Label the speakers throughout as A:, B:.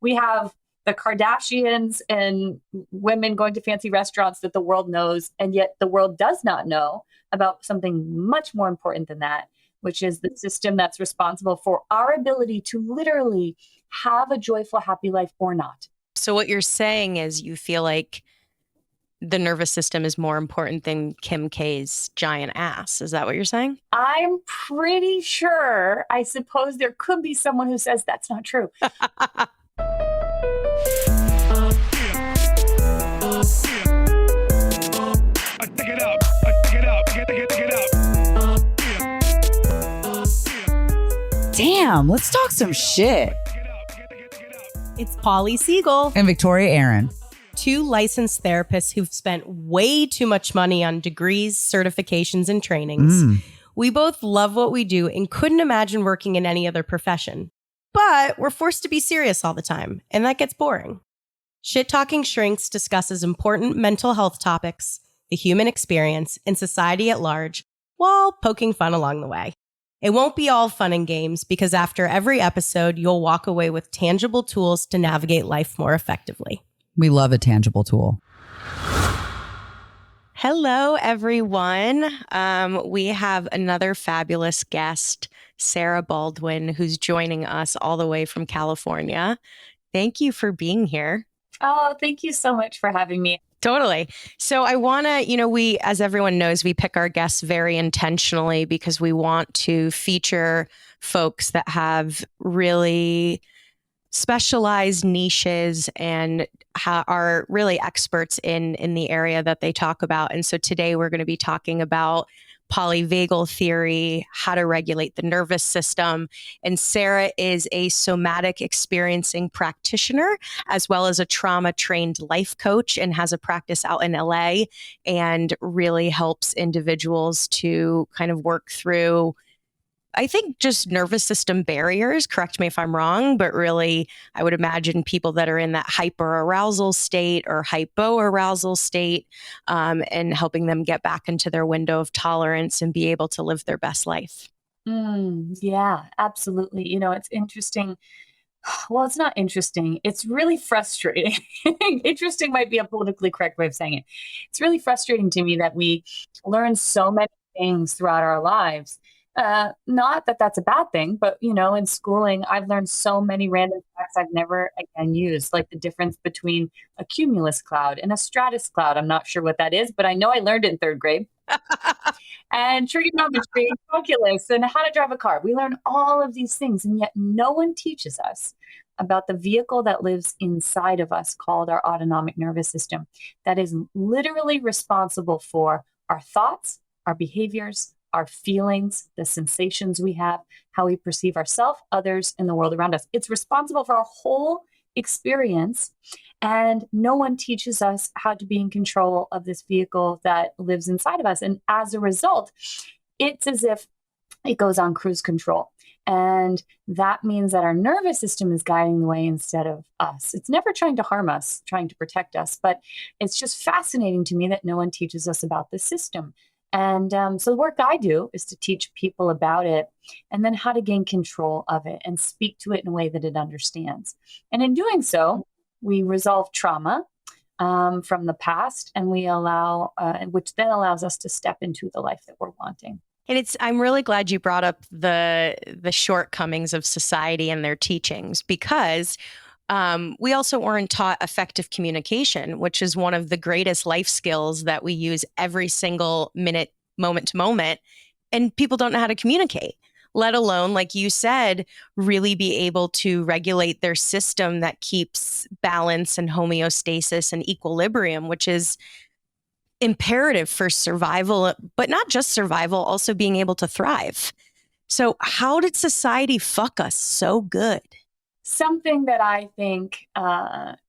A: We have the Kardashians and women going to fancy restaurants that the world knows, and yet the world does not know about something much more important than that, which is the system that's responsible for our ability to literally have a joyful, happy life or not.
B: So what you're saying is you feel like the nervous system is more important than Kim K's giant ass. Is that what you're saying?
A: I'm pretty sure. I suppose there could be someone who says that's not true.
C: Damn, let's talk some shit.
D: It's Polly Siegel
C: and Victoria Aaron,
D: two licensed therapists who've spent way too much money on degrees, certifications, and trainings. We both love what we do and couldn't imagine working in any other profession. But we're forced to be serious all the time, and that gets boring. Shit Talking Shrinks discusses important mental health topics, the human experience, and society at large, while poking fun along the way. It won't be all fun and games because after every episode, you'll walk away with tangible tools to navigate life more effectively.
C: We love a tangible tool.
B: Hello, everyone. We have another fabulous guest, Sarah Baldwin, who's joining us all the way from California. Thank you for being here.
A: Oh, thank you so much for having me.
B: Totally. So I want to, we, as everyone knows, we pick our guests very intentionally because we want to feature folks that have really specialized niches and are really experts in the area that they talk about. And so today we're going to be talking about polyvagal theory, how to regulate the nervous system. And Sarah is a somatic experiencing practitioner, as well as a trauma-trained life coach, and has a practice out in LA and really helps individuals to kind of work through, I think, just nervous system barriers. Correct me if I'm wrong, but really, I would imagine people that are in that hyperarousal state or hypoarousal state, and helping them get back into their window of tolerance and be able to live their best life.
A: Yeah, absolutely. It's interesting. Well, it's not interesting. It's really frustrating. Interesting might be a politically correct way of saying it. It's really frustrating to me that we learn so many things throughout our lives. Not that that's a bad thing, but, in schooling, I've learned so many random facts I've never again used, like the difference between a cumulus cloud and a stratus cloud. I'm not sure what that is, but I know I learned it in third grade. And trigonometry, calculus, and how to drive a car. We learn all of these things, and yet no one teaches us about the vehicle that lives inside of us called our autonomic nervous system that is literally responsible for our thoughts, our behaviors, our feelings, the sensations we have, how we perceive ourselves, others, and the world around us. It's responsible for our whole experience, and no one teaches us how to be in control of this vehicle that lives inside of us. And as a result, it's as if it goes on cruise control. And that means that our nervous system is guiding the way instead of us. It's never trying to harm us, trying to protect us, but it's just fascinating to me that no one teaches us about the system. And so the work I do is to teach people about it and then how to gain control of it and speak to it in a way that it understands. And in doing so, we resolve trauma from the past, and we allow, which then allows us to step into the life that we're wanting.
B: And I'm really glad you brought up the shortcomings of society and their teachings, because we also weren't taught effective communication, which is one of the greatest life skills that we use every single minute, moment to moment. And people don't know how to communicate, let alone, like you said, really be able to regulate their system that keeps balance and homeostasis and equilibrium, which is imperative for survival, but not just survival, also being able to thrive. So how did society fuck us so good?
A: Something that I think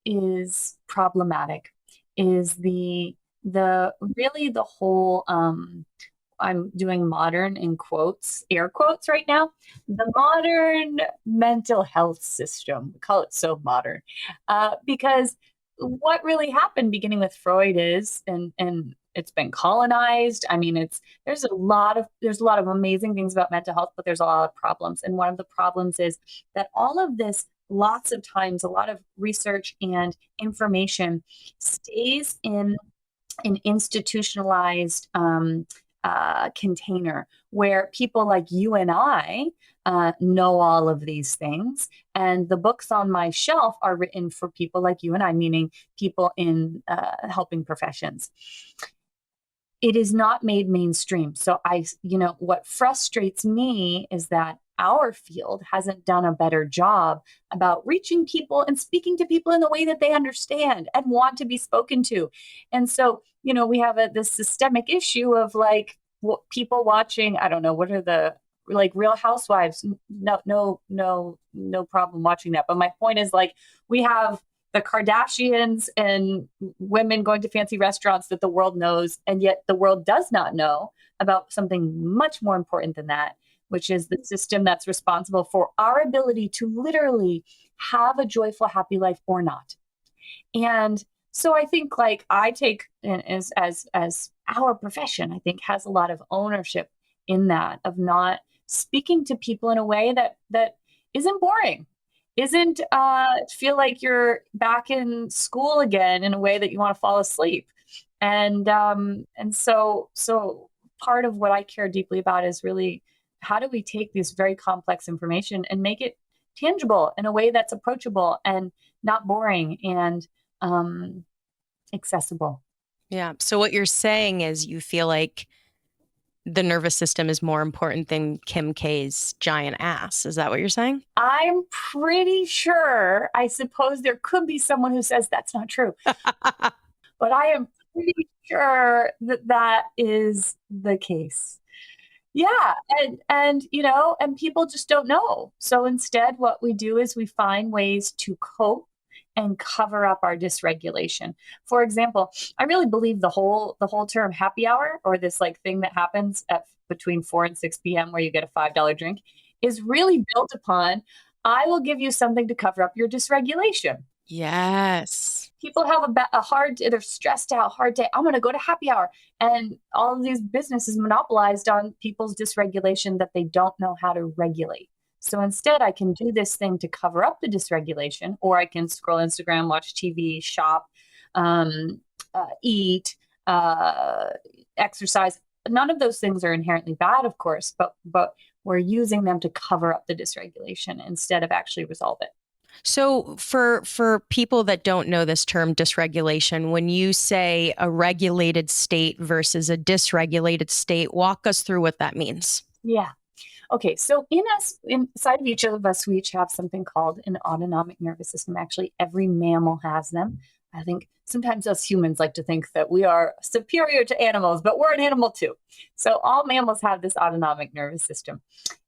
A: is problematic is the whole, I'm doing modern in quotes, air quotes right now, the modern mental health system. We call it so modern because what really happened beginning with Freud is, and it's been colonized. I mean, there's a lot of amazing things about mental health, but there's a lot of problems. And one of the problems is that all of this lots of times, a lot of research and information stays in an institutionalized container where people like you and I know all of these things. And the books on my shelf are written for people like you and I, meaning people in helping professions. It is not made mainstream. So what frustrates me is that our field hasn't done a better job about reaching people and speaking to people in the way that they understand and want to be spoken to. And so, we have this systemic issue of like people watching, I don't know, what are the like Real Housewives? No problem watching that. But my point is, like, we have the Kardashians and women going to fancy restaurants that the world knows, and yet the world does not know about something much more important than that, which is the system that's responsible for our ability to literally have a joyful, happy life or not. And so I think, like, I take as our profession, I think, has a lot of ownership in that, of not speaking to people in a way that isn't boring, isn't feel like you're back in school again in a way that you want to fall asleep. And so part of what I care deeply about is really, how do we take this very complex information and make it tangible in a way that's approachable and not boring and accessible.
B: Yeah. So what you're saying is you feel like the nervous system is more important than Kim K's giant ass. Is that what you're saying?
A: I'm pretty sure. I suppose there could be someone who says that's not true. But I am pretty sure that is the case. Yeah. And people just don't know. So instead, what we do is we find ways to cope and cover up our dysregulation. For example, I really believe the whole term happy hour, or this like thing that happens at between 4 and 6 p.m. where you get a $5 drink, is really built upon, I will give you something to cover up your dysregulation.
B: Yes.
A: People have they're stressed out, hard day. I'm going to go to happy hour. And all of these businesses monopolized on people's dysregulation that they don't know how to regulate. So instead, I can do this thing to cover up the dysregulation, or I can scroll Instagram, watch TV, shop, eat, exercise. None of those things are inherently bad, of course, but we're using them to cover up the dysregulation instead of actually resolve it.
B: So for people that don't know this term dysregulation, when you say a regulated state versus a dysregulated state, walk us through what that means.
A: Yeah. Okay, so inside of each of us, we each have something called an autonomic nervous system. Actually, every mammal has them. I think sometimes us humans like to think that we are superior to animals, but we're an animal too. So all mammals have this autonomic nervous system.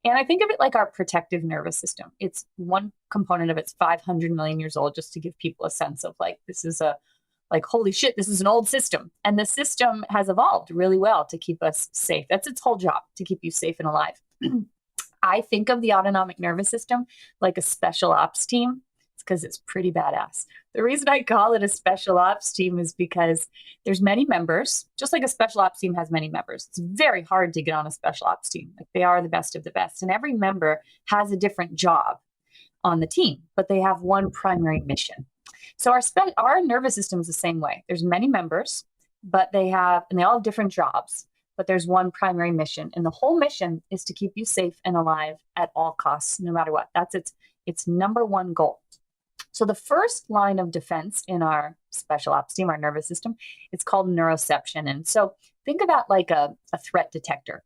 A: And I think of it like our protective nervous system. It's one component of it's 500 million years old, just to give people a sense of like, this is holy shit, this is an old system. And the system has evolved really well to keep us safe. That's its whole job, to keep you safe and alive. I think of the autonomic nervous system like a special ops team. It's because it's pretty badass. The reason I call it a special ops team is because there's many members, just like a special ops team has many members. It's very hard to get on a special ops team. Like, they are the best of the best. And every member has a different job on the team, but they have one primary mission. So our nervous system is the same way. There's many members, but they all have different jobs. But there's one primary mission, and the whole mission is to keep you safe and alive at all costs, no matter what. That's its number one goal. So the first line of defense in our special ops team, our nervous system, it's called neuroception. And so think about like a threat detector.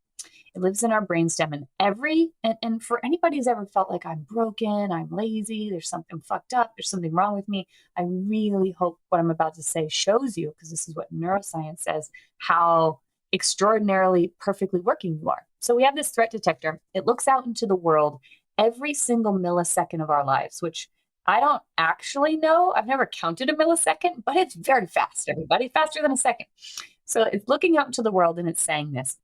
A: It lives in our brainstem, and for anybody who's ever felt like I'm broken, I'm lazy, there's something fucked up, there's something wrong with me, I really hope what I'm about to say shows you, because this is what neuroscience says, how extraordinarily perfectly working you are. So we have this threat detector. It looks out into the world every single millisecond of our lives, which I don't actually know. I've never counted a millisecond, but it's very fast, everybody, faster than a second. So it's looking out into the world and it's saying this.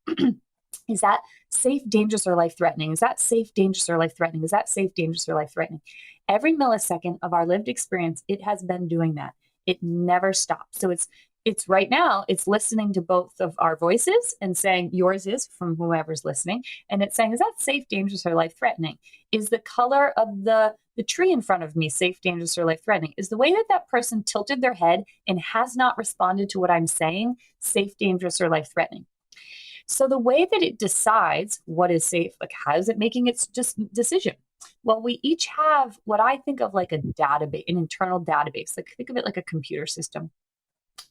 A: Is that safe, dangerous, or life-threatening? Is that safe, dangerous, or life-threatening? Is that safe, dangerous, or life-threatening? Every millisecond of our lived experience, it has been doing that. It never stops. So it's it's right now, it's listening to both of our voices and saying yours is from whoever's listening. And it's saying, is that safe, dangerous, or life threatening? Is the color of the tree in front of me safe, dangerous, or life threatening? Is the way that that person tilted their head and has not responded to what I'm saying safe, dangerous, or life threatening? So the way that it decides what is safe, like how is it making its just decision? Well, we each have what I think of like a database, an internal database. Like think of it like a computer system.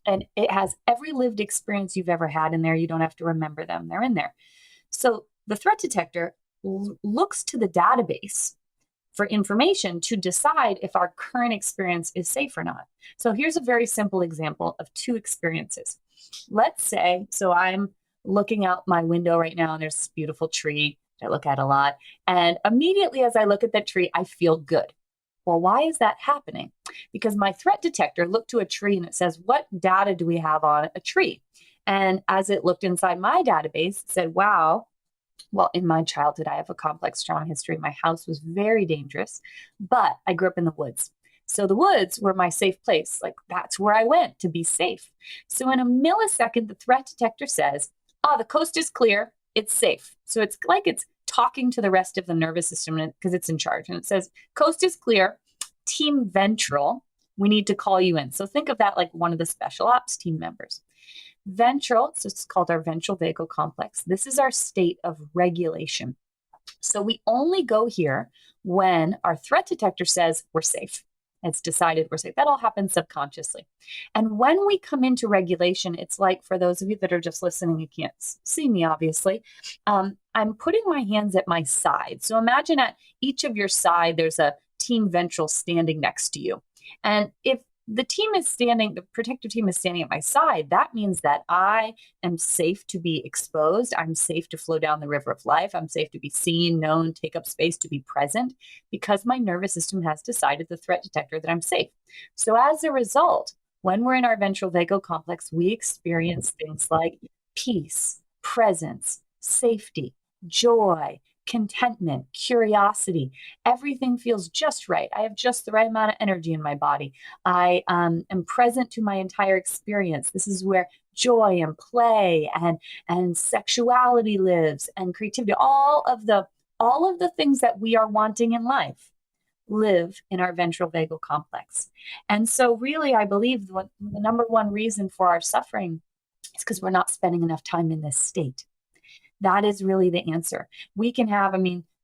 A: And it has every lived experience you've ever had in there. You don't have to remember them. They're in there. So the threat detector looks to the database for information to decide if our current experience is safe or not. So here's a very simple example of two experiences. Let's say, so I'm looking out my window right now and there's this beautiful tree I look at a lot. And immediately as I look at that tree, I feel good. Well, why is that happening? Because my threat detector looked to a tree and it says, what data do we have on a tree? And as it looked inside my database, it said, wow, well, in my childhood, I have a complex trauma history. My house was very dangerous, but I grew up in the woods. So the woods were my safe place. Like that's where I went to be safe. So in a millisecond, the threat detector says, oh, the coast is clear. It's safe. So it's like it's talking to the rest of the nervous system because it's in charge. And it says, coast is clear. Team Ventral, we need to call you in. So think of that like one of the special ops team members. Ventral, so it's called our ventral vagal complex. This is our state of regulation. So we only go here when our threat detector says we're safe. It's decided we're safe. That all happens subconsciously. And when we come into regulation, it's like for those of you that are just listening, you can't see me, obviously. I'm putting my hands at my side. So imagine at each of your side, there's a team ventral standing next to you. And if the team is standing, the protective team is standing at my side, that means that I am safe to be exposed. I'm safe to flow down the river of life. I'm safe to be seen, known, take up space, to be present, because my nervous system has decided, the threat detector, that I'm safe. So as a result, when we're in our ventral vagal complex, we experience things like peace, presence, safety, joy, contentment, curiosity. Everything feels just right. I have just the right amount of energy in my body. I am present to my entire experience. This is where joy and play and sexuality lives, and creativity. All of the things that we are wanting in life live in our ventral vagal complex. And so really, I believe the number one reason for our suffering is because we're not spending enough time in this state. That is really the answer. We can have,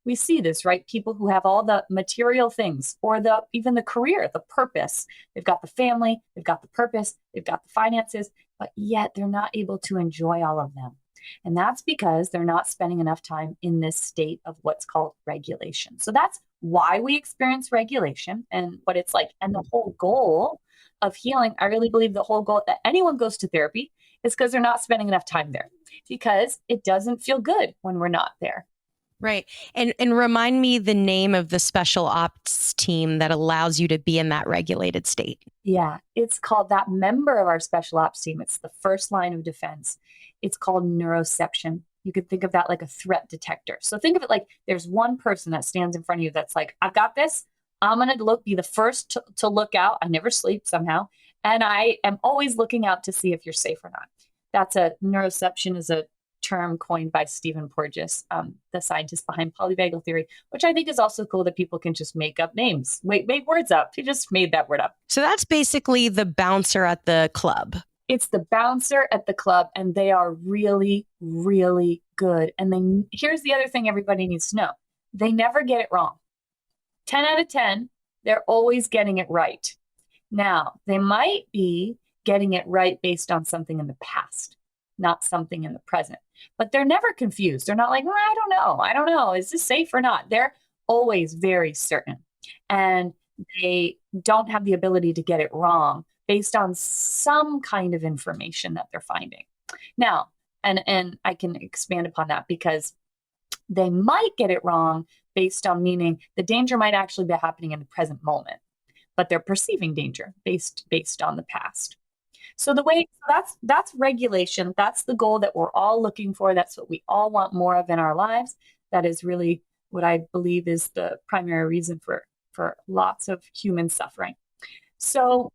A: we see this, right? People who have all the material things, or even the career, the purpose. They've got the family, they've got the purpose, they've got the finances, but yet they're not able to enjoy all of them. And that's because they're not spending enough time in this state of what's called regulation. So that's why we experience regulation and what it's like. And the whole goal of healing, I really believe the whole goal that anyone goes to therapy is because they're not spending enough time there, because it doesn't feel good when we're not there.
B: Right. And remind me the name of the special ops team that allows you to be in that regulated state.
A: Yeah, it's called, that member of our special ops team, it's the first line of defense. It's called neuroception. You could think of that like a threat detector. So think of it like there's one person that stands in front of you that's like, I've got this. I'm going to be the first to look out. I never sleep somehow. And I am always looking out to see if you're safe or not. That's neuroception is a term coined by Stephen Porges, the scientist behind polyvagal theory, which I think is also cool that people can just make up names, make words up. He just made that word up.
B: So that's basically the bouncer at the club.
A: It's the bouncer at the club, and they are really, really good. And here's the other thing everybody needs to know. They never get it wrong. 10 out of 10, they're always getting it right. Now, they might be getting it right based on something in the past, not something in the present. But they're never confused. They're not like, well, I don't know. Is this safe or not? They're always very certain. And they don't have the ability to get it wrong based on some kind of information that they're finding. Now, and I can expand upon that, because they might get it wrong based on, meaning the danger might actually be happening in the present moment, but they're perceiving danger based on the past. So that's regulation. That's the goal that we're all looking for. That's what we all want more of in our lives. That is really what I believe is the primary reason for lots of human suffering. So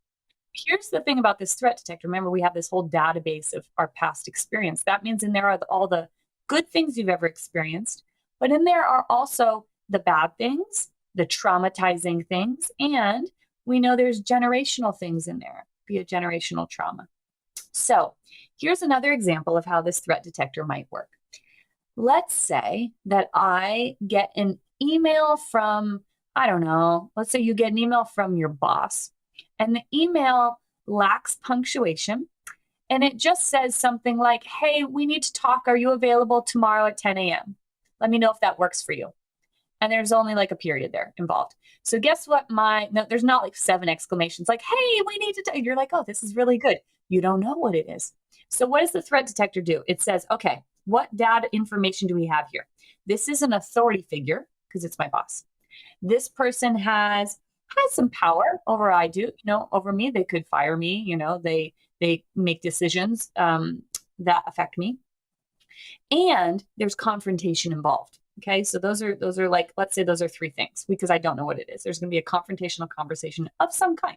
A: here's the thing about this threat detector. Remember, we have this whole database of our past experience. That means in there are all the good things you've ever experienced, but in there are also the bad things, the traumatizing things, and we know there's generational things in there, be it generational trauma. So here's another example of how this threat detector might work. Let's say that I get an email from, I don't know, let's say you get an email from your boss, and the email lacks punctuation, and it just says something like, hey, we need to talk. Are you available tomorrow at 10 a.m.? Let me know if that works for you. And there's only like a period there involved. So guess what? No, there's not like 7 exclamations like, hey, we need to, you're like, oh, this is really good. You don't know what it is. So what does the threat detector do? It says, okay, what data information do we have here? This is an authority figure because it's my boss. This person has some power over I do, over me. They could fire me, they make decisions that affect me. And there's confrontation involved. Okay, so those are like, let's say those are 3 things because I don't know what it is. There's going to be a confrontational conversation of some kind.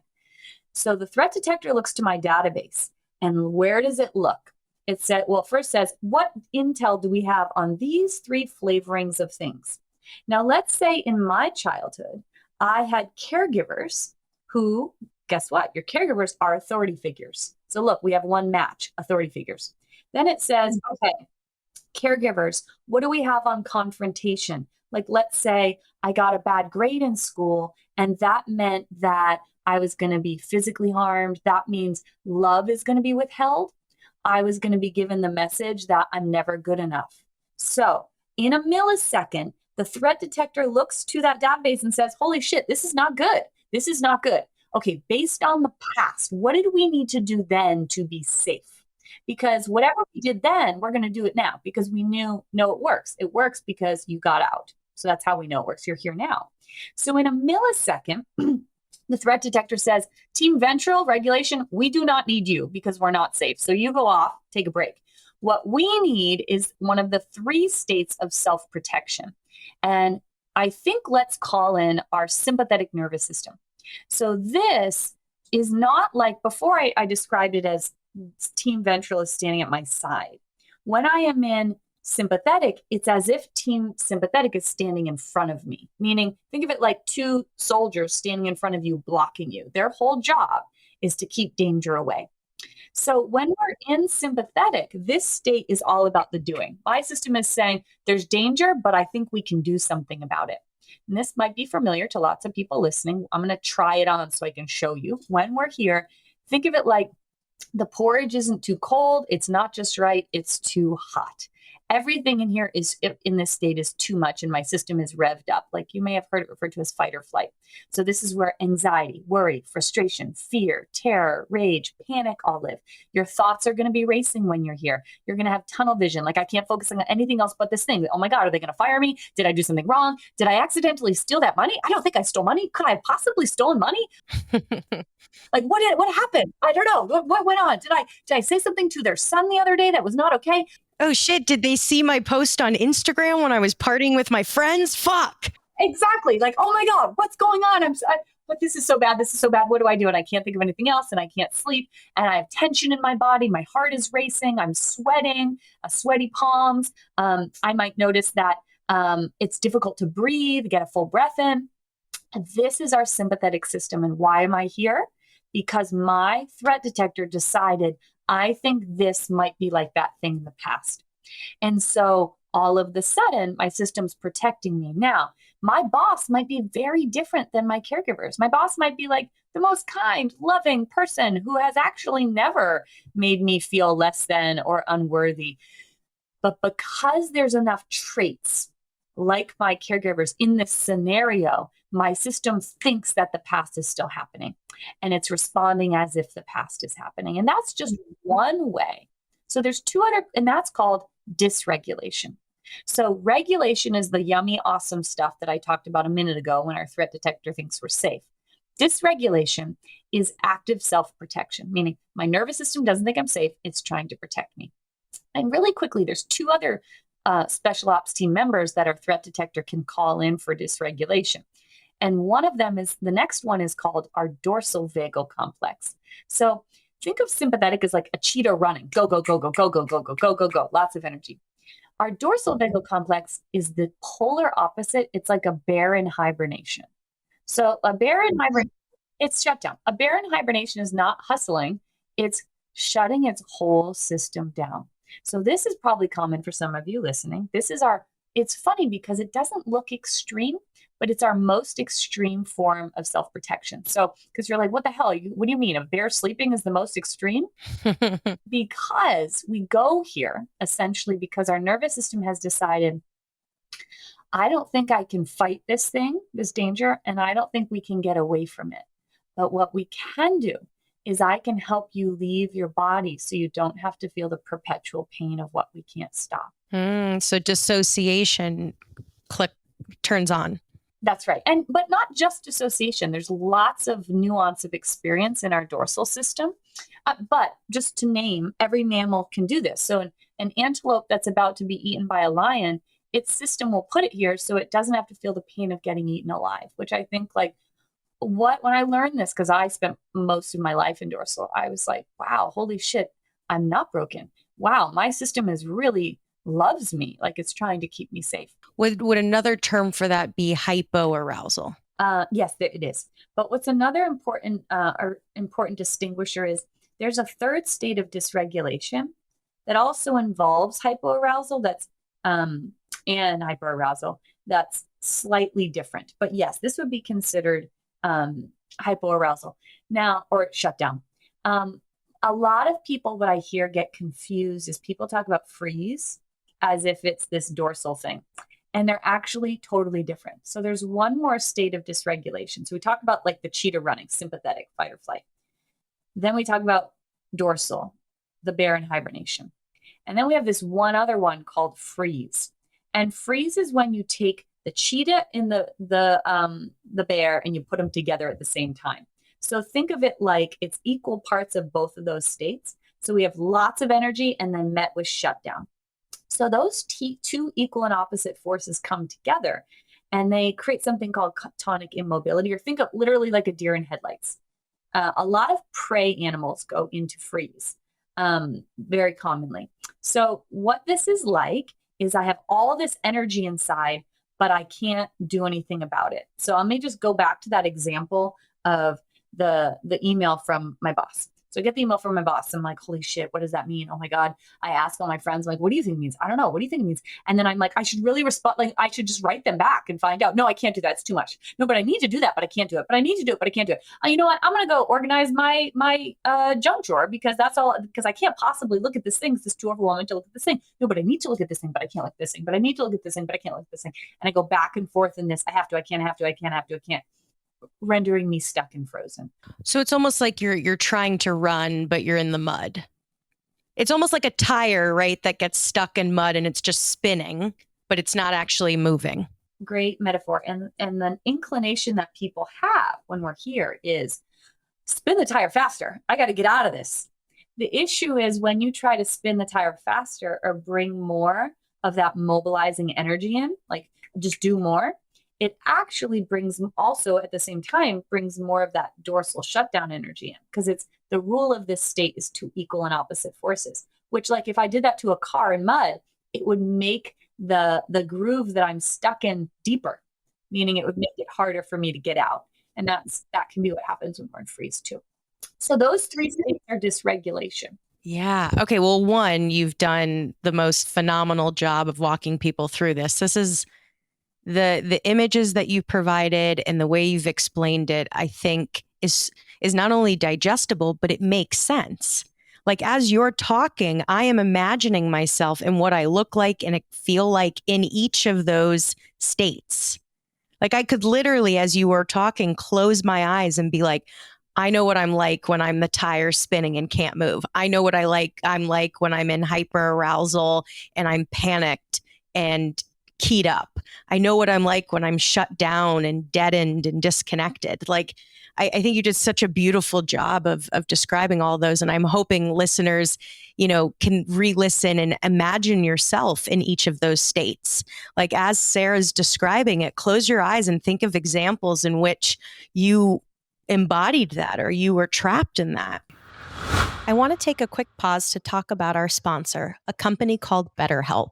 A: So the threat detector looks to my database. And where does it look? It said, well, first says, what intel do we have on these 3 flavorings of things? Now, let's say in my childhood, I had caregivers who, guess what? Your caregivers are authority figures. So look, we have 1 match, authority figures. Then it says, okay, caregivers, what do we have on confrontation? Like, let's say I got a bad grade in school, and that meant that I was going to be physically harmed. That means love is going to be withheld. I was going to be given the message that I'm never good enough. So in a millisecond, the threat detector looks to that database and says, holy shit, this is not good. This is not good. Okay, based on the past, what did we need to do then to be safe? Because whatever we did then, we're going to do it now because we know it works. It works because you got out. So that's how we know it works. You're here now. So in a millisecond, the threat detector says, Team Ventral regulation, we do not need you because we're not safe. So you go off, take a break. What we need is one of the 3 states of self-protection. And I think let's call in our sympathetic nervous system. So this is not like before I described it as Team Ventral is standing at my side. When I am in sympathetic, it's as if Team Sympathetic is standing in front of me, meaning think of it like 2 soldiers standing in front of you, blocking you. Their whole job is to keep danger away. So when we're in sympathetic, this state is all about the doing. My system is saying there's danger, but I think we can do something about it. And this might be familiar to lots of people listening. I'm going to try it on so I can show you. When we're here, think of it like the porridge isn't too cold. It's not just right. It's too hot. Everything in here is in this state is too much and my system is revved up. Like you may have heard it referred to as fight or flight. So this is where anxiety, worry, frustration, fear, terror, rage, panic all live. Your thoughts are going to be racing when you're here. You're going to have tunnel vision. Like I can't focus on anything else but this thing. Oh my God, are they going to fire me? Did I do something wrong? Did I accidentally steal that money? I don't think I stole money. Could I have possibly stolen money? Like what happened? I don't know. What went on? Did I say something to their son the other day that was not okay?
B: Oh shit, did they see my post on Instagram when I was partying with my friends? Fuck.
A: Exactly. Like, oh my God, what's going on? But this is so bad. This is so bad. What do I do? And I can't think of anything else and I can't sleep. And I have tension in my body. My heart is racing. I'm sweating, sweaty palms. I might notice that it's difficult to breathe, get a full breath in. And this is our sympathetic system. And why am I here? Because my threat detector decided I think this might be like that thing in the past. And so all of the sudden, my system's protecting me. Now, my boss might be very different than my caregivers. My boss might be like the most kind, loving person who has actually never made me feel less than or unworthy. But because there's enough traits like my caregivers in this scenario, my system thinks that the past is still happening and it's responding as if the past is happening. And that's just one way. So there's 2 other, and that's called dysregulation. So regulation is the yummy, awesome stuff that I talked about a minute ago when our threat detector thinks we're safe. Dysregulation is active self-protection, meaning my nervous system doesn't think I'm safe. It's trying to protect me. And really quickly, there's 2 other special ops team members that our threat detector can call in for dysregulation. And one of them is, the next one is called our dorsal vagal complex. So think of sympathetic as like a cheetah running. Go, go, go, go, go, go, go, go, go, go, go. Lots of energy. Our dorsal vagal complex is the polar opposite. It's like a bear in hibernation. So a bear in hibernation, it's shutdown. A bear in hibernation is not hustling. It's shutting its whole system down. So this is probably common for some of you listening. It's funny because it doesn't look extreme, but it's our most extreme form of self-protection. So, because you're like, what the hell? What do you mean? A bear sleeping is the most extreme? Because we go here essentially because our nervous system has decided, I don't think I can fight this thing, this danger, and I don't think we can get away from it. But what we can do is I can help you leave your body so you don't have to feel the perpetual pain of what we can't stop.
B: So dissociation turns on.
A: That's right. But not just dissociation. There's lots of nuance of experience in our dorsal system. But just to name, every mammal can do this. So an antelope that's about to be eaten by a lion, its system will put it here so it doesn't have to feel the pain of getting eaten alive, which I think like, when I learned this, because I spent most of my life in dorsal, I was like, wow, holy shit, I'm not broken. Wow, my system really loves me, like it's trying to keep me safe.
B: Would another term for that be hypoarousal?
A: Yes, it is. But what's another important distinguisher is there's a third state of dysregulation that also involves hypoarousal and hyperarousal that's slightly different. But yes, this would be considered hypoarousal now, or shutdown. A lot of people, what I hear get confused is people talk about freeze as if it's this dorsal thing, and they're actually totally different. So there's one more state of dysregulation. So we talk about like the cheetah running, sympathetic, fight or flight. Then we talk about dorsal, the bear in hibernation. And then we have this one other one called freeze. And freeze is when you take the cheetah and the bear and you put them together at the same time. So think of it like it's equal parts of both of those states. So we have lots of energy and then met with shutdown. So those two equal and opposite forces come together and they create something called tonic immobility, or think of literally like a deer in headlights. A lot of prey animals go into freeze very commonly. So what this is like is I have all this energy inside, but I can't do anything about it. So let me just go back to that example of the email from my boss. So I get the email from my boss. I'm like, holy shit, what does that mean? Oh my God. I ask all my friends, I'm like, what do you think it means? I don't know. What do you think it means? And then I'm like, I should really respond. Like, I should just write them back and find out. No, I can't do that. It's too much. No, but I need to do that, but I can't do it. But I need to do it, but I can't do it. You know what? I'm going to go organize my junk drawer because I can't possibly look at this thing because it's too overwhelming to look at this thing. No, but I need to look at this thing, but I can't look at this thing. But I need to look at this thing, but I can't look at this thing. And I go back and forth in this. I have to, I can't, have to, I can't, have to, I can't. Rendering me stuck and frozen.
B: So it's almost like you're trying to run, but you're in the mud. It's almost like a tire, right, that gets stuck in mud and it's just spinning, but it's not actually moving.
A: Great metaphor. And the inclination that people have when we're here is spin the tire faster. I got to get out of this. The issue is when you try to spin the tire faster or bring more of that mobilizing energy in, like just do more, it actually brings also at the same time brings more of that dorsal shutdown energy in, because it's the rule of this state is two equal and opposite forces, which like if I did that to a car in mud, it would make the groove that I'm stuck in deeper, meaning it would make it harder for me to get out. And that can be what happens when we're in freeze too. So those three states are dysregulation.
B: Yeah. Okay. Well, one, you've done the most phenomenal job of walking people through this. This is the images that you provided and the way you've explained it, I think is not only digestible, but it makes sense. Like as you're talking, I am imagining myself and what I look like and feel like in each of those states. Like I could literally, as you were talking, close my eyes and be like, I know what I'm like when I'm the tire spinning and can't move. I know what I'm like when I'm in hyperarousal and I'm panicked and keyed up. I know what I'm like when I'm shut down and deadened and disconnected. Like I think you did such a beautiful job of describing all those. And I'm hoping listeners, can re-listen and imagine yourself in each of those states. Like as Sarah's describing it, close your eyes and think of examples in which you embodied that or you were trapped in that. I want to take a quick pause to talk about our sponsor, a company called BetterHelp.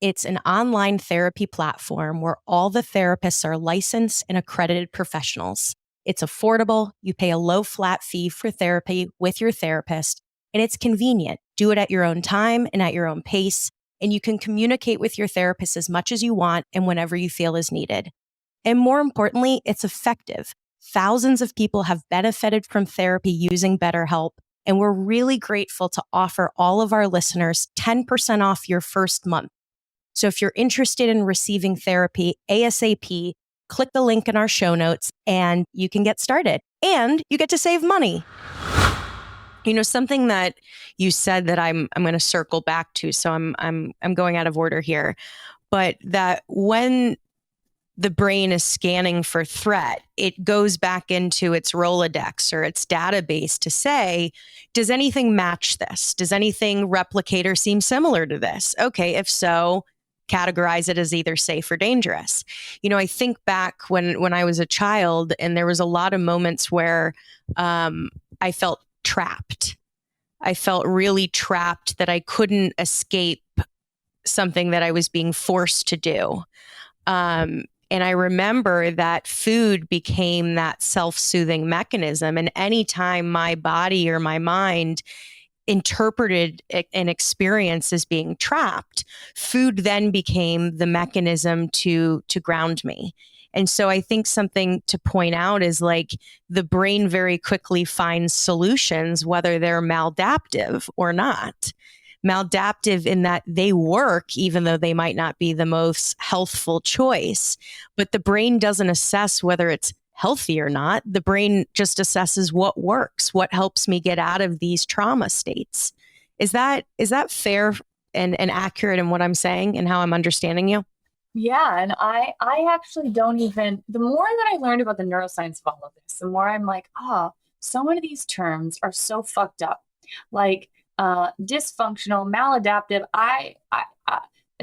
B: It's an online therapy platform where all the therapists are licensed and accredited professionals. It's affordable. You pay a low flat fee for therapy with your therapist, and it's convenient. Do it at your own time and at your own pace, and you can communicate with your therapist as much as you want and whenever you feel is needed. And more importantly, it's effective. Thousands of people have benefited from therapy using BetterHelp, and we're really grateful to offer all of our listeners 10% off your first month. So if you're interested in receiving therapy ASAP, click the link in our show notes and you can get started. And you get to save money. Something that you said that I'm going to circle back to, so I'm going out of order here, but that when the brain is scanning for threat, it goes back into its Rolodex or its database to say, does anything match this? Does anything replicate or seem similar to this? Okay, if so, categorize it as either safe or dangerous. I think back when I was a child, and there was a lot of moments where I felt trapped. I felt really trapped that I couldn't escape something that I was being forced to do. And I remember that food became that self-soothing mechanism. And anytime my body or my mind interpreted an experience as being trapped, food then became the mechanism to ground me. And so I think something to point out is like the brain very quickly finds solutions, whether they're maladaptive or not. Maladaptive in that they work, even though they might not be the most healthful choice. But the brain doesn't assess whether it's healthy or not. The brain just assesses what works, what helps me get out of these trauma states. Is that fair and accurate in what I'm saying and how I'm understanding you?
A: Yeah. And I actually don't even, the more that I learned about the neuroscience of all of this, the more I'm like, so many of these terms are so fucked up. Like, dysfunctional, maladaptive,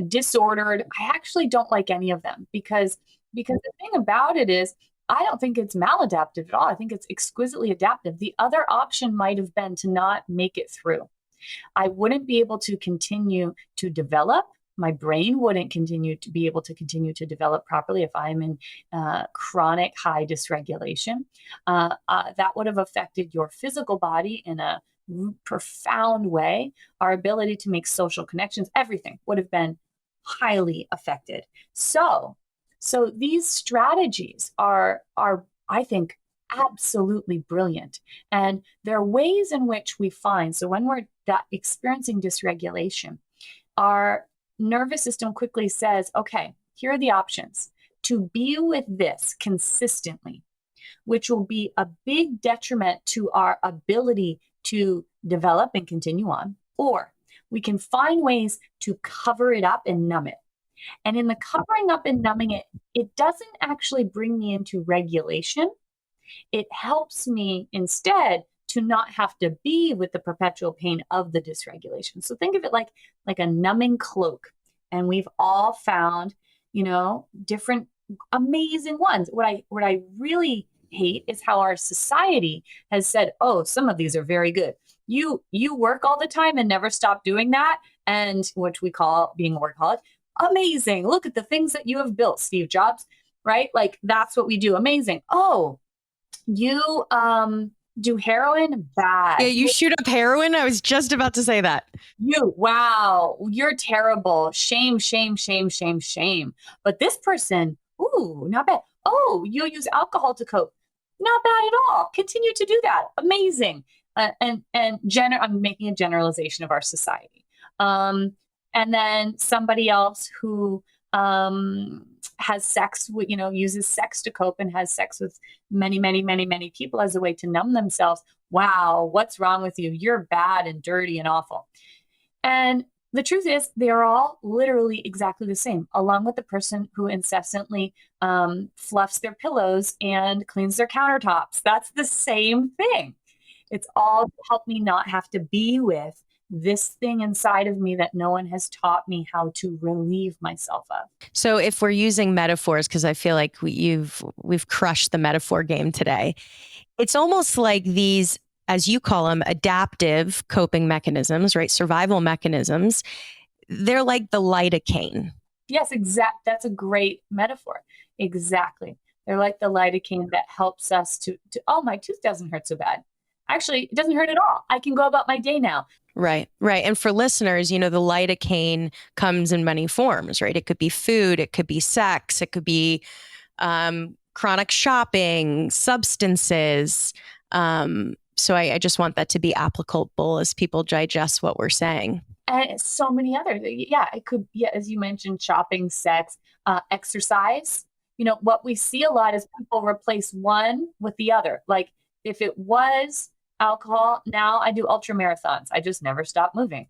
A: disordered. I actually don't like any of them because the thing about it is I don't think it's maladaptive at all. I think it's exquisitely adaptive. The other option might have been to not make it through. I wouldn't be able to continue to develop. My brain wouldn't be able to continue to develop properly if I'm in chronic high dysregulation. That would have affected your physical body in a profound way. Our ability to make social connections, everything would have been highly affected. So these strategies are, I think, absolutely brilliant. And there are ways in which we find, so when we're experiencing dysregulation, our nervous system quickly says, okay, here are the options to be with this consistently, which will be a big detriment to our ability to develop and continue on, or we can find ways to cover it up and numb it. And in the covering up and numbing it, it doesn't actually bring me into regulation. It helps me instead to not have to be with the perpetual pain of the dysregulation. So think of it like a numbing cloak. And we've all found, different amazing ones. What I really hate is how our society has said, oh, some of these are very good. You work all the time and never stop doing that. And which we call being a workaholic. Amazing. Look at the things that you have built, Steve Jobs, right? Like that's what we do. Amazing. Oh, you do heroin? Bad.
B: Yeah, you shoot up heroin? I was just about to say that.
A: Wow, you're terrible. Shame, shame, shame, shame, shame. But this person, ooh, not bad. Oh, you use alcohol to cope. Not bad at all. Continue to do that. Amazing. I'm making a generalization of our society. And then somebody else who has sex with, uses sex to cope and has sex with many, many, many, many people as a way to numb themselves. Wow, what's wrong with you? You're bad and dirty and awful. And The truth is, they are all literally exactly the same, along with the person who incessantly fluffs their pillows and cleans their countertops. That's the same thing. It's all to help me not have to be with this thing inside of me that no one has taught me how to relieve myself of.
B: So if we're using metaphors, because I feel like we've crushed the metaphor game today, it's almost like these, as you call them, adaptive coping mechanisms, right? Survival mechanisms. They're like the lidocaine.
A: Yes, that's a great metaphor. Exactly. They're like the lidocaine that helps us to, oh, my tooth doesn't hurt so bad. Actually, it doesn't hurt at all. I can go about my day now.
B: Right. And for listeners, the lidocaine comes in many forms, right? It could be food, it could be sex, it could be chronic shopping, substances. So I just want that to be applicable as people digest what we're saying.
A: And so many others. Yeah, it could, as you mentioned, shopping, sex, exercise. What we see a lot is people replace one with the other. Like if it was alcohol, now I do ultra marathons. I just never stop moving.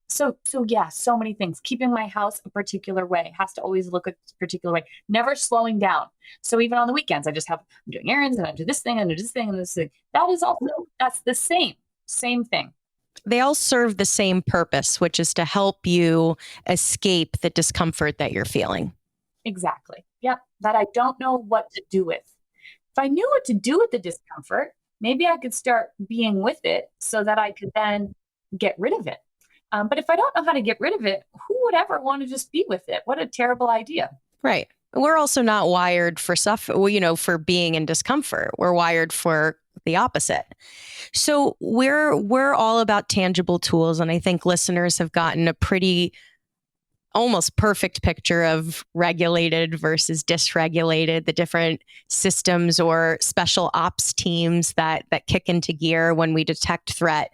A: So yeah, so many things. Keeping my house a particular way, has to always look a particular way, never slowing down. So even on the weekends, I'm doing errands and I do this thing and I do this thing and this thing. That's the same thing.
B: They all serve the same purpose, which is to help you escape the discomfort that you're feeling.
A: Exactly. Yep. That I don't know what to do with. If I knew what to do with the discomfort, maybe I could start being with it so that I could then get rid of it. But if I don't know how to get rid of it, who would ever want to just be with it? What a terrible idea.
B: Right. We're also not wired for for being in discomfort. We're wired for the opposite. So we're all about tangible tools. And I think listeners have gotten a pretty almost perfect picture of regulated versus dysregulated, the different systems or special ops teams that kick into gear when we detect threat.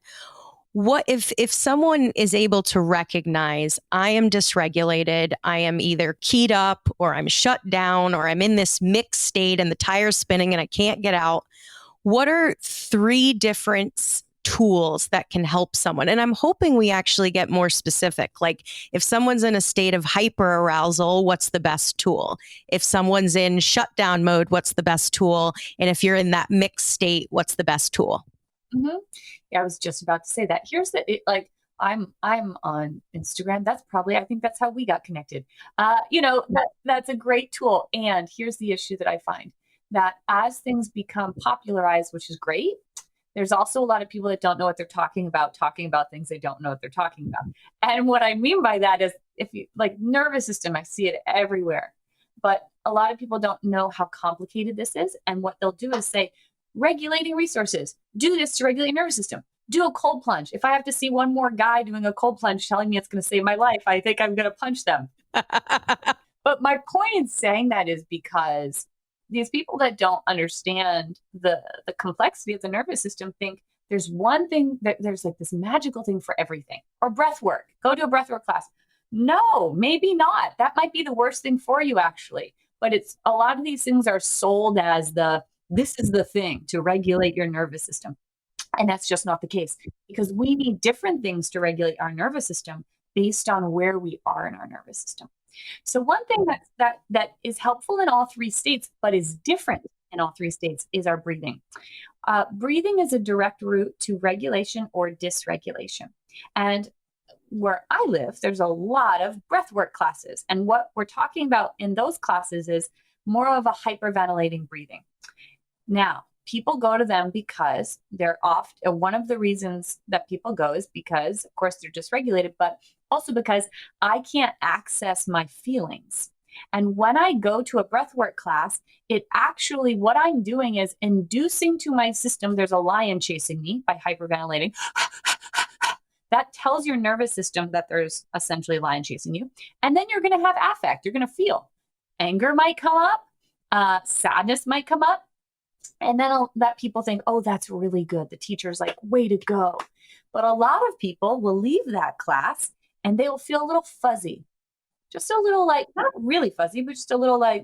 B: What if someone is able to recognize I am dysregulated, I am either keyed up or I'm shut down or I'm in this mixed state and the tire's spinning and I can't get out? What are 3 different tools that can help someone? And I'm hoping we actually get more specific. Like if someone's in a state of hyperarousal, what's the best tool? If someone's in shutdown mode, what's the best tool? And if you're in that mixed state, what's the best tool?
A: Mm-hmm. Yeah, I was just about to say that. Here's I'm on Instagram. I think that's how we got connected. That's a great tool. And here's the issue that I find, that as things become popularized, which is great, there's also a lot of people that don't know what they're talking about things they don't know what they're talking about. And what I mean by that is, if you like nervous system, I see it everywhere. But a lot of people don't know how complicated this is. And what they'll do is say, regulating resources, do this to regulate your nervous system, do a cold plunge. If I have to see one more guy doing a cold plunge telling me it's going to save my life, I think I'm going to punch them. But my point in saying that is because these people that don't understand the complexity of the nervous system think there's one thing, that there's like this magical thing for everything. Or breath work, go to a breath work class. No, maybe not. That might be the worst thing for you, actually. But it's a lot of these things are sold as this is the thing to regulate your nervous system. And that's just not the case, because we need different things to regulate our nervous system based on where we are in our nervous system. So one thing that is helpful in all 3 states, but is different in all 3 states, is our breathing. Breathing is a direct route to regulation or dysregulation. And where I live, there's a lot of breathwork classes. And what we're talking about in those classes is more of a hyperventilating breathing. Now, people go to them because they're one of the reasons that people go is because, of course, they're dysregulated, but also because I can't access my feelings. And when I go to a breathwork class, what I'm doing is inducing to my system, there's a lion chasing me by hyperventilating. That tells your nervous system that there's essentially a lion chasing you. And then you're going to have affect. You're going to feel. Anger might come up. Sadness might come up. And then that people think, oh, that's really good. The teacher's like, way to go. But a lot of people will leave that class and they will feel a little fuzzy. Just a little not really fuzzy, but just a little I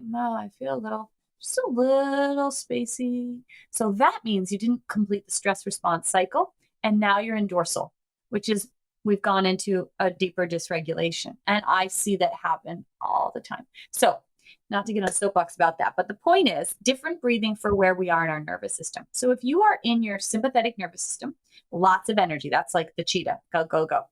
A: feel just a little spacey. So that means you didn't complete the stress response cycle. And now you're in dorsal. which is we've gone into a deeper dysregulation. And I see that happen all the time. So not to get on a soapbox about that, but the point is different breathing for where we are in our nervous system. So if you are in your sympathetic nervous system, lots of energy, that's like the cheetah, go, go, go.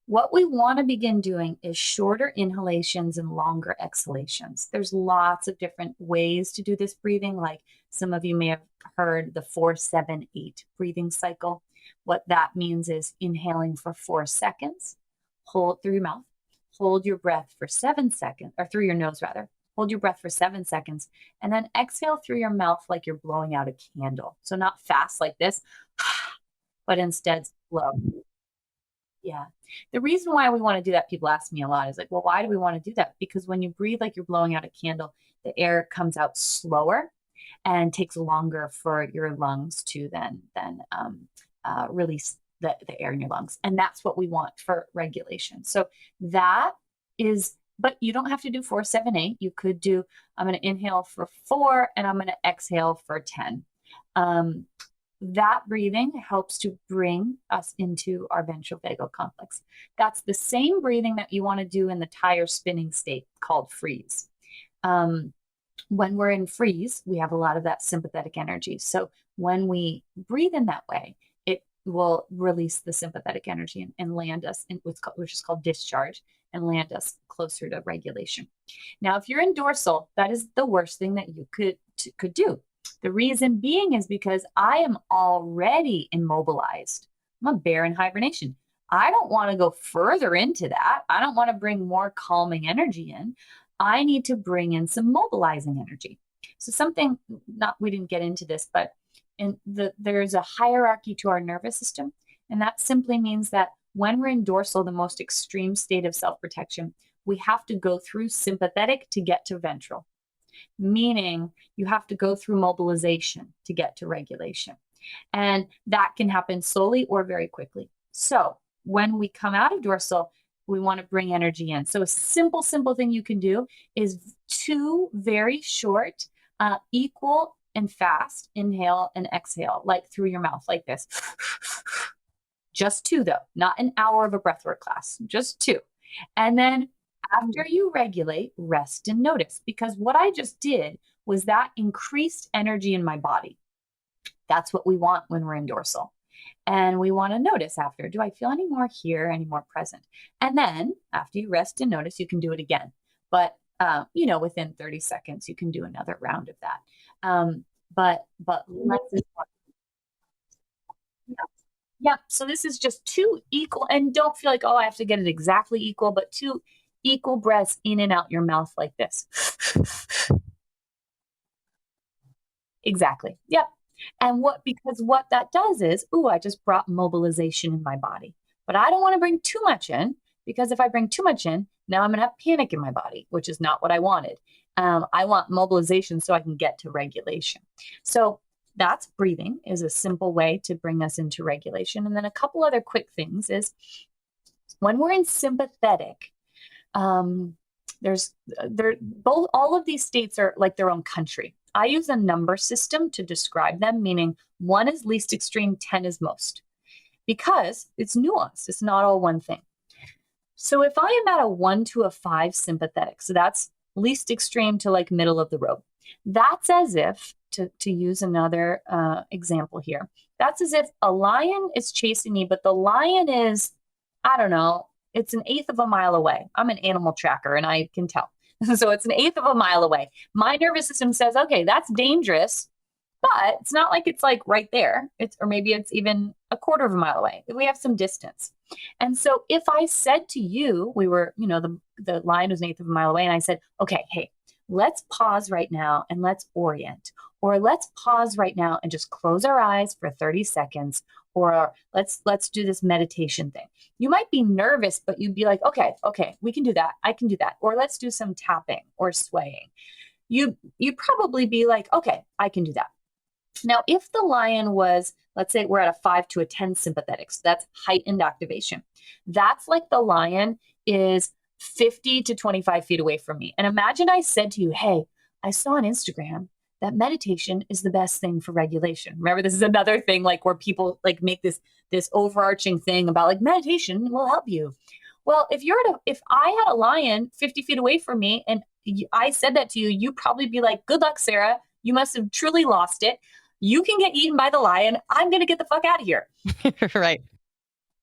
A: What we want to begin doing is shorter inhalations and longer exhalations. There's lots of different ways to do this breathing. Like some of you may have heard the 4-7-8 breathing cycle. What that means is inhaling for 4 seconds, hold through your mouth, hold your breath for 7 seconds, or through your nose rather, hold your breath for 7 seconds, and then exhale through your mouth like you're blowing out a candle. So not fast like this, but instead slow. Yeah. The reason why we want to do that, people ask me a lot, is like, well, why do we want to do that? Because when you breathe like you're blowing out a candle, the air comes out slower and takes longer for your lungs to then release the air in your lungs. And that's what we want for regulation. So that is, but you don't have to do 4-7-8. You could do, I'm going to inhale for 4 and I'm going to exhale for 10. That breathing helps to bring us into our ventral vagal complex. That's the same breathing that you want to do in the tire spinning state called freeze. When we're in freeze, we have a lot of that sympathetic energy. So when we breathe in that way, it will release the sympathetic energy and land us in which is called discharge, and land us closer to regulation. Now, if you're in dorsal, that is the worst thing that you could do. The reason being is because I am already immobilized. I'm a bear in hibernation. I don't want to go further into that. I don't want to bring more calming energy in. I need to bring in some mobilizing energy. So something, we didn't get into this, but there's a hierarchy to our nervous system. And that simply means that when we're in dorsal, the most extreme state of self-protection, we have to go through sympathetic to get to ventral. Meaning you have to go through mobilization to get to regulation. And that can happen slowly or very quickly. So when we come out of dorsal, we want to bring energy in. So a simple thing you can do is 2 very short, equal and fast inhale and exhale, like through your mouth, like this. Just 2 though, not an hour of a breathwork class, just 2. And then after you regulate, rest and notice, because what I just did was that increased energy in my body. That's what we want when we're in dorsal. And we want to notice after, do I feel any more here, any more present? And then after you rest and notice, you can do it again. But, within 30 seconds, you can do another round of that. But let's. Yeah. So this is just 2 equal, and don't feel like, oh, I have to get it exactly equal, but 2 equal breaths in and out your mouth like this. Exactly. Yep. And because what that does is, I just brought mobilization in my body, but I don't want to bring too much in, because if I bring too much in, now I'm going to have panic in my body, which is not what I wanted. I want mobilization so I can get to regulation. So that's breathing is a simple way to bring us into regulation. And then a couple other quick things is when we're in sympathetic, all of these states are like their own country. I use a number system to describe them, meaning 1 is least extreme, 10 is most, because it's nuanced. It's not all one thing. So if I am at a 1 to a 5 sympathetic, so that's least extreme to like middle of the road. That's as if, to use another example here, that's as if a lion is chasing me, but the lion is, I don't know, it's 1/8 of a mile away. I'm an animal tracker and I can tell. So it's 1/8 of a mile away. My nervous system says, okay, that's dangerous, but it's not like it's like right there. Or maybe it's even 1/4 of a mile away. We have some distance. And so if I said to you, we were, the lion was 1/8 of a mile away, and I said, okay, hey, let's pause right now and let's orient, or let's pause right now and just close our eyes for 30 seconds, or let's do this meditation thing. You might be nervous, but you'd be like, okay, we can do that. I can do that. Or let's do some tapping or swaying. You'd probably be like, okay, I can do that. Now, if the lion was, let's say we're at a 5 to a 10 sympathetic, so that's heightened activation. That's like the lion is 50 to 25 feet away from me. And imagine I said to you, hey, I saw on Instagram that meditation is the best thing for regulation. Remember, this is another thing like where people like make this overarching thing about like meditation will help you. Well, if I had a lion 50 feet away from me and I said that to you, you'd probably be like, good luck, Sarah. You must have truly lost it. You can get eaten by the lion. I'm going to get the fuck out of here.
B: Right.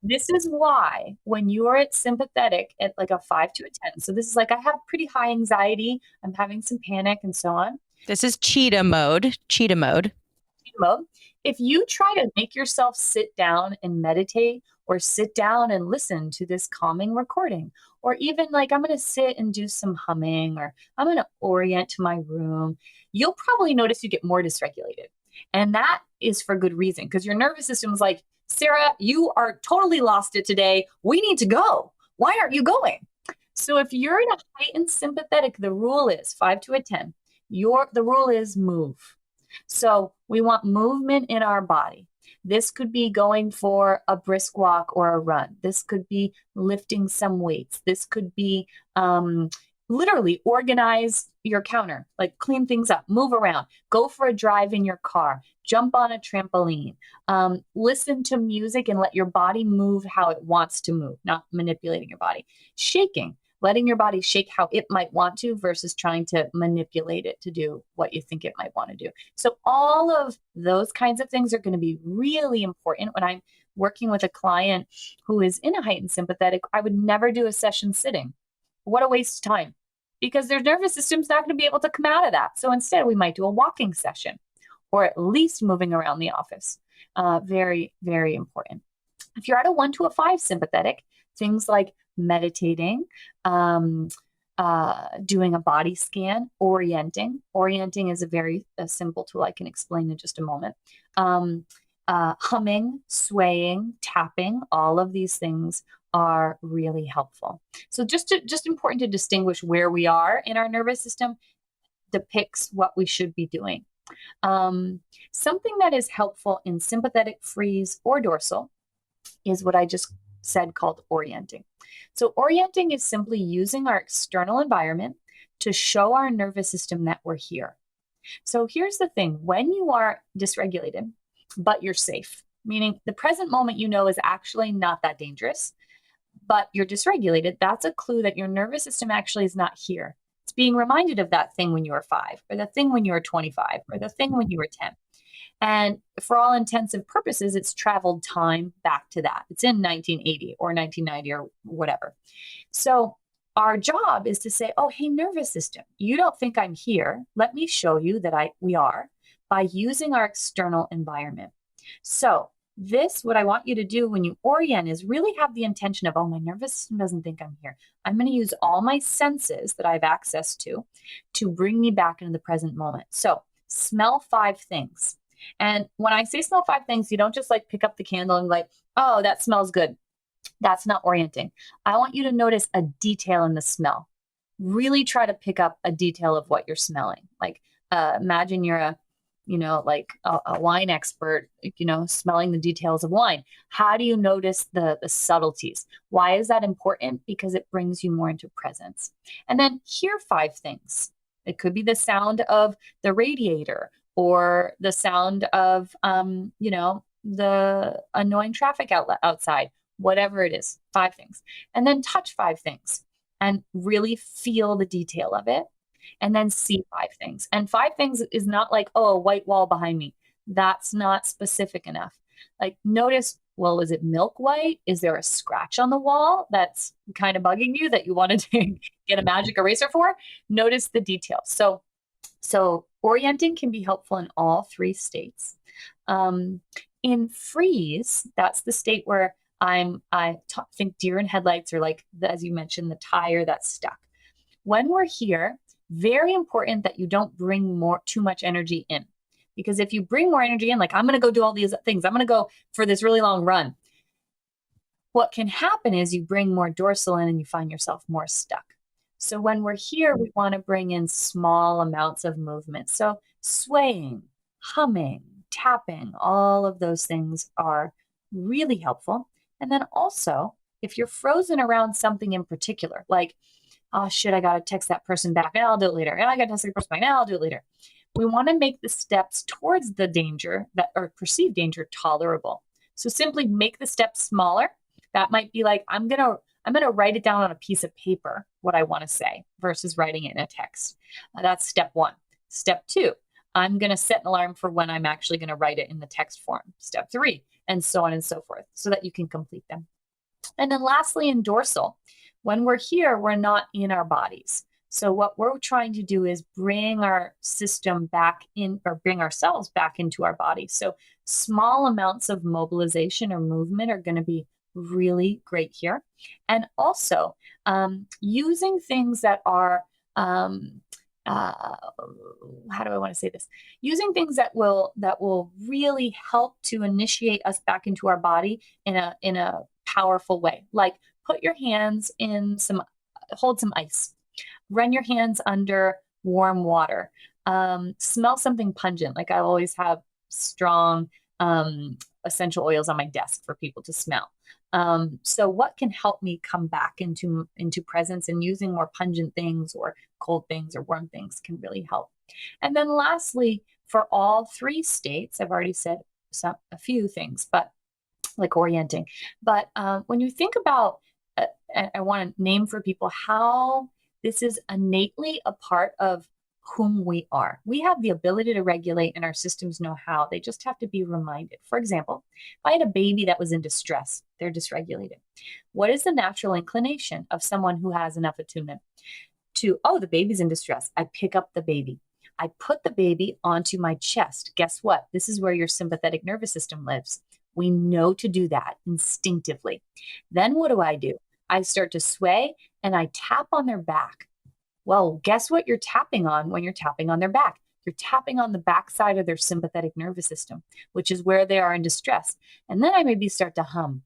A: This is why when you are at sympathetic at like a 5 to a 10, so this is like I have pretty high anxiety, I'm having some panic and so on.
B: This is cheetah mode. Cheetah mode.
A: If you try to make yourself sit down and meditate or sit down and listen to this calming recording, or even like I'm going to sit and do some humming or I'm going to orient to my room, you'll probably notice you get more dysregulated. And that is for good reason because your nervous system is like, Sarah, you are totally lost it today. We need to go. Why aren't you going? So if you're in a heightened sympathetic, the rule is 5 to a 10. The rule is move. So we want movement in our body. This could be going for a brisk walk or a run. This could be lifting some weights. This could be literally organize your counter, like clean things up, move around, go for a drive in your car, jump on a trampoline, listen to music and let your body move how it wants to move, not manipulating your body. Shaking, letting your body shake how it might want to versus trying to manipulate it to do what you think it might want to do. So all of those kinds of things are going to be really important. When I'm working with a client who is in a heightened sympathetic, I would never do a session sitting. What a waste of time because their nervous system's not going to be able to come out of that. So instead we might do a walking session or at least moving around the office. Very, very important. If you're at a 1 to a 5 sympathetic, things like meditating, doing a body scan, orienting. Orienting is a simple tool I can explain in just a moment. Humming, swaying, tapping, all of these things are really helpful. So just important to distinguish where we are in our nervous system depicts what we should be doing. Something that is helpful in sympathetic freeze or dorsal is what I just said called orienting. So orienting is simply using our external environment to show our nervous system that we're here. So here's the thing, when you are dysregulated, but you're safe, meaning the present moment is actually not that dangerous, but you're dysregulated, that's a clue that your nervous system actually is not here. It's being reminded of that thing when you were 5, or the thing when you were 25, or the thing when you were 10. And for all intensive purposes, it's traveled time back to that. It's in 1980 or 1990 or whatever. So our job is to say, oh, hey, nervous system, you don't think I'm here. Let me show you that we are by using our external environment. So what I want you to do when you orient is really have the intention of, oh, my nervous system doesn't think I'm here. I'm going to use all my senses that I have access to bring me back into the present moment. So smell 5 things. And when I say smell 5 things, you don't just like pick up the candle and like, oh, that smells good. That's not orienting. I want you to notice a detail in the smell. Really try to pick up a detail of what you're smelling. Like imagine you're a wine expert, smelling the details of wine. How do you notice the subtleties? Why is that important? Because it brings you more into presence. And then hear 5 things. It could be the sound of the radiator or the sound of, the annoying traffic outlet outside, whatever it is, 5 things. And then touch 5 things and really feel the detail of it. And then see 5 things. And 5 things is not like, oh, a white wall behind me. That's not specific enough. Like notice, well, is it milk white? Is there a scratch on the wall that's kind of bugging you that you wanted to get a magic eraser for? Notice the details. So orienting can be helpful in all 3 states. In freeze, that's the state where I think deer in headlights are like, as you mentioned, the tire that's stuck. When we're here, very important that you don't bring too much energy in. Because if you bring more energy in, like I'm going to go do all these things, I'm going to go for this really long run. What can happen is you bring more dorsal in and you find yourself more stuck. So when we're here, we want to bring in small amounts of movement. So swaying, humming, tapping, all of those things are really helpful. And then also, if you're frozen around something in particular, like, oh shit, I got to text that person back and I'll do it later. And I got to text that person back and I'll do it later. we want to make the steps towards the danger that or perceived danger tolerable. So simply make the steps smaller. That might be like, I'm gonna write it down on a piece of paper, what I want to say, versus writing it in a text. That's step one. Step two, I'm going to set an alarm for when I'm actually going to write it in the text form. Step three, and so on and so forth, so that you can complete them. And then lastly, in dorsal, when we're here, we're not in our bodies. So what we're trying to do is bring our system back in, or bring ourselves back into our body. So small amounts of mobilization or movement are going to be really great here. And also using things that are, how do I want to say this? Using things that will really help to initiate us back into our body in a powerful way. Like put your hands in hold some ice, run your hands under warm water, smell something pungent. Like I always have strong essential oils on my desk for people to smell. So what can help me come back into presence, and using more pungent things or cold things or warm things can really help. And then lastly, for all three states, I've already said a few things, but like orienting. But when you think about, I want to name for people how this is innately a part of whom we are. We have the ability to regulate, and our systems know how. They just have to be reminded. For example, if I had a baby that was in distress, they're dysregulated. What is the natural inclination of someone who has enough attunement to, oh, the baby's in distress. I pick up the baby. I put the baby onto my chest. Guess what? This is where your sympathetic nervous system lives. We know to do that instinctively. Then what do? I start to sway and I tap on their back. Well, guess what you're tapping on when you're tapping on their back? You're tapping on the backside of their sympathetic nervous system, which is where they are in distress. And then I maybe start to hum.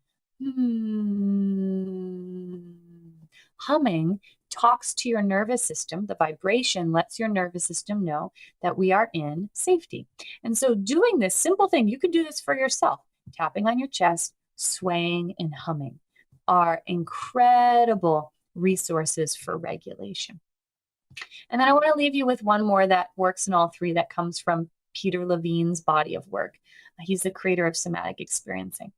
A: Humming talks to your nervous system. The vibration lets your nervous system know that we are in safety. And so doing this simple thing, you can do this for yourself. Tapping on your chest, swaying and humming are incredible resources for regulation. And then I want to leave you with one more that works in all three, that comes from Peter Levine's body of work. He's the creator of Somatic Experiencing.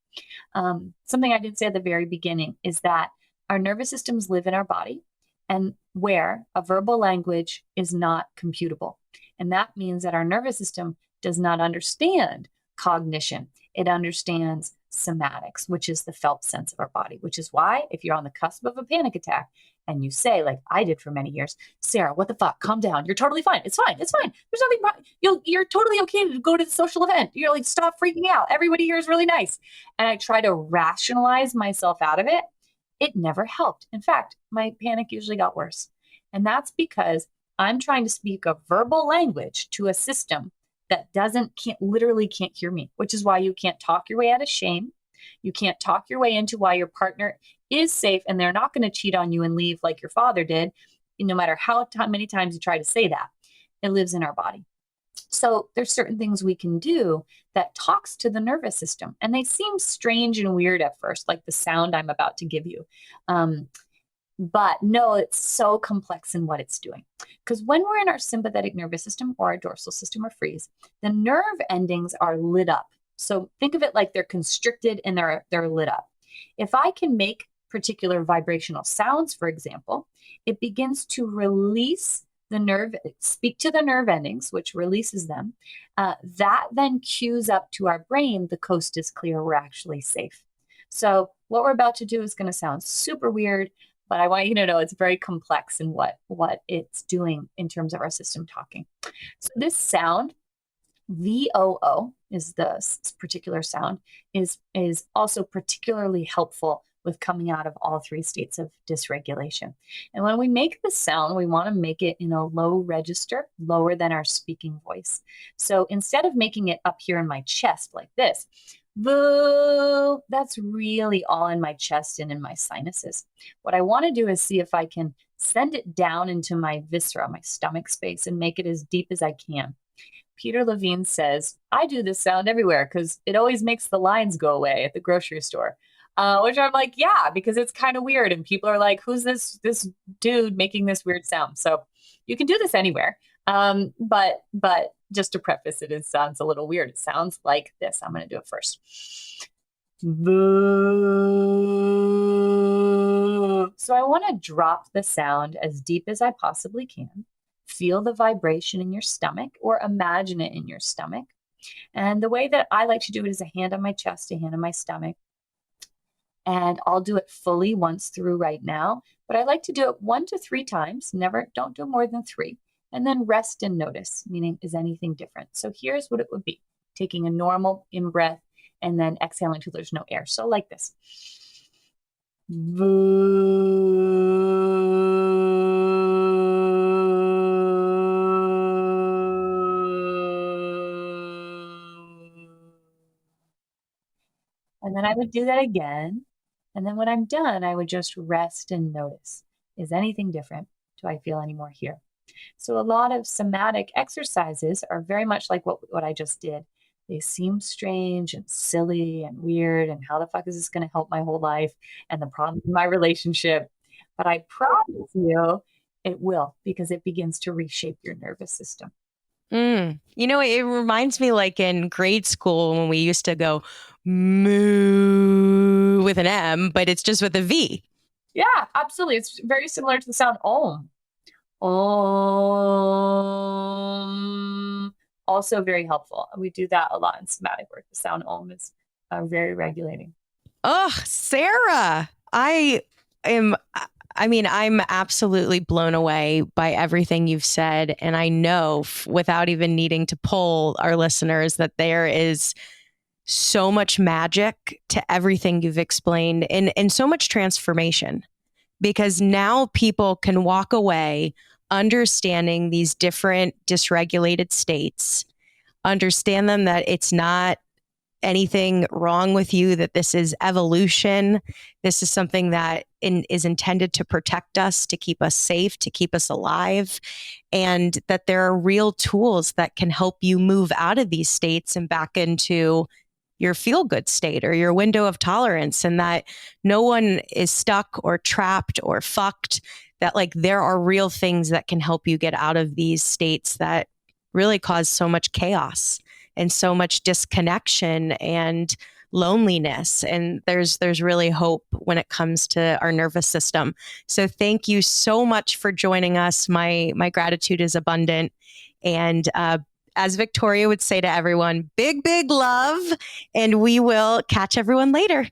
A: Something I did say at the very beginning is that our nervous systems live in our body, and where a verbal language is not computable. And that means that our nervous system does not understand cognition. It understands somatics, which is the felt sense of our body, which is why if you're on the cusp of a panic attack and you say, like I did for many years, Sarah, what the fuck? Calm down. You're totally fine. It's fine. It's fine. There's nothing wrong. You're totally okay to go to the social event. You're like, stop freaking out. Everybody here is really nice. And I try to rationalize myself out of it. It never helped. In fact, my panic usually got worse. And that's because I'm trying to speak a verbal language to a system that literally can't hear me, which is why you can't talk your way out of shame. You can't talk your way into why your partner is safe and they're not going to cheat on you and leave like your father did, no matter how many times you try to say that. It lives in our body. So there's certain things we can do that talks to the nervous system, and they seem strange and weird at first, like the sound I'm about to give you. But no, it's so complex in what it's doing. Because when we're in our sympathetic nervous system or our dorsal system or freeze, the nerve endings are lit up. So think of it like they're constricted and they're lit up. If I can make particular vibrational sounds, for example, it begins to release speak to the nerve endings, which releases them. That then cues up to our brain, the coast is clear, we're actually safe. So what we're about to do is going to sound super weird, but I want you to know it's very complex in what it's doing in terms of our system talking. So this sound, VOO, is this particular sound, is also particularly helpful with coming out of all three states of dysregulation. And when we make the sound, we want to make it in a low register, lower than our speaking voice. So instead of making it up here in my chest like this, boo, that's really all in my chest and in my sinuses. What I want to do is see if I can send it down into my viscera, my stomach space, and make it as deep as I can. Peter Levine says, I do this sound everywhere because it always makes the lines go away at the grocery store. Which I'm like, yeah, because it's kind of weird. And people are like, who's this dude making this weird sound? So you can do this anywhere. But just to preface it, it sounds a little weird. It sounds like this. I'm going to do it first. So I want to drop the sound as deep as I possibly can. Feel the vibration in your stomach or imagine it in your stomach. And the way that I like to do it is a hand on my chest, a hand on my stomach. And I'll do it fully once through right now, but I like to do it 1 to 3 times. Don't do more than 3. And then rest and notice, meaning is anything different? So here's what it would be. Taking a normal in-breath and then exhaling until there's no air. So like this. And then I would do that again. And then when I'm done, I would just rest and notice. Is anything different? Do I feel any more here? So a lot of somatic exercises are very much like what I just did. They seem strange and silly and weird. And how the fuck is this going to help my whole life and the problem in my relationship? But I promise you it will, because it begins to reshape your nervous system.
B: You know, it reminds me like in grade school when we used to go moo with an M, but it's just with a V.
A: Yeah, absolutely. It's very similar to the sound Om. Om. Also very helpful. We do that a lot in somatic work. The sound Om is very regulating.
B: Oh, Sarah, I'm absolutely blown away by everything you've said. And I know without even needing to poll our listeners that there is so much magic to everything you've explained and so much transformation, because now people can walk away understanding these different dysregulated states, understand them, that it's not anything wrong with you, that this is evolution. This is something that is intended to protect us, to keep us safe, to keep us alive, and that there are real tools that can help you move out of these states and back into your feel-good state or your window of tolerance, and that no one is stuck or trapped or fucked, that like there are real things that can help you get out of these states that really cause so much chaos and so much disconnection and loneliness. And there's really hope when it comes to our nervous system. So thank you so much for joining us. My gratitude is abundant. And as Victoria would say to everyone, big, big love. And we will catch everyone later.